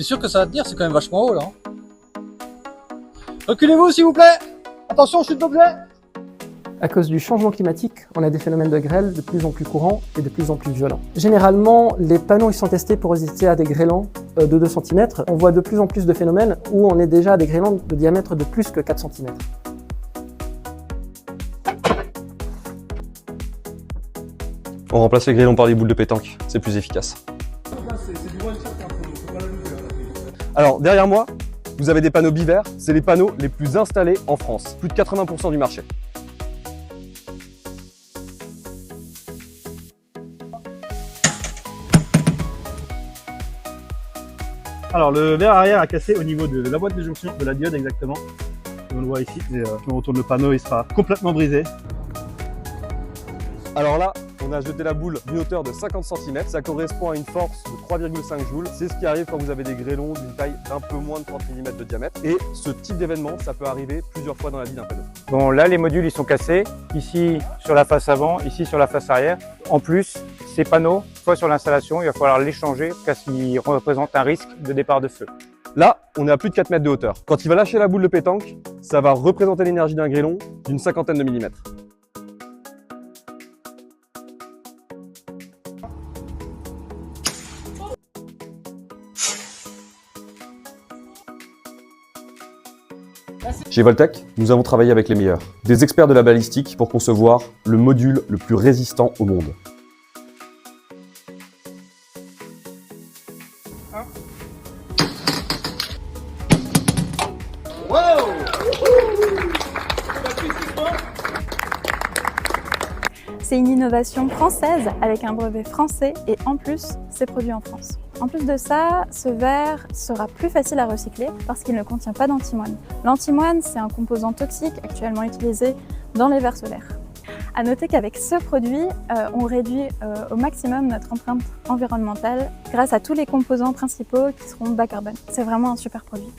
T'es sûr que ça va tenir? C'est quand même vachement haut là. Reculez-vous s'il vous plaît. Attention, chute d'objet. À cause du changement climatique, on a des phénomènes de grêle de plus en plus courants et de plus en plus violents. Généralement, les panneaux ils sont testés pour résister à des grêlons de 2 cm. On voit de plus en plus de phénomènes où on est déjà à des grêlons de diamètre de plus que 4 cm. On remplace les grêlons par des boules de pétanque, c'est plus efficace. Alors derrière moi, vous avez des panneaux bivers, c'est les panneaux les plus installés en France, plus de 80% du marché. Alors le verre arrière a cassé au niveau de la boîte de jonction, de la diode exactement. On le voit ici, et si on retourne le panneau, il sera complètement brisé. Alors là, on a jeté la boule d'une hauteur de 50 cm, ça correspond à une force de 3,5 joules. C'est ce qui arrive quand vous avez des grêlons d'une taille d'un peu moins de 30 mm de diamètre. Et ce type d'événement, ça peut arriver plusieurs fois dans la vie d'un panneau. Bon, là, les modules, ils sont cassés. Ici, sur la face avant, ici, sur la face arrière. En plus, ces panneaux, soit sur l'installation, il va falloir les changer parce qu'ils représentent un risque de départ de feu. Là, on est à plus de 4 mètres de hauteur. Quand il va lâcher la boule de pétanque, ça va représenter l'énergie d'un grêlon d'une cinquantaine de millimètres. Chez Voltec, nous avons travaillé avec les meilleurs, des experts de la balistique pour concevoir le module le plus résistant au monde. C'est une innovation française avec un brevet français et en plus, c'est produit en France. En plus de ça, ce verre sera plus facile à recycler parce qu'il ne contient pas d'antimoine. L'antimoine, c'est un composant toxique actuellement utilisé dans les verres solaires. À noter qu'avec ce produit, on réduit au maximum notre empreinte environnementale grâce à tous les composants principaux qui seront bas carbone. C'est vraiment un super produit.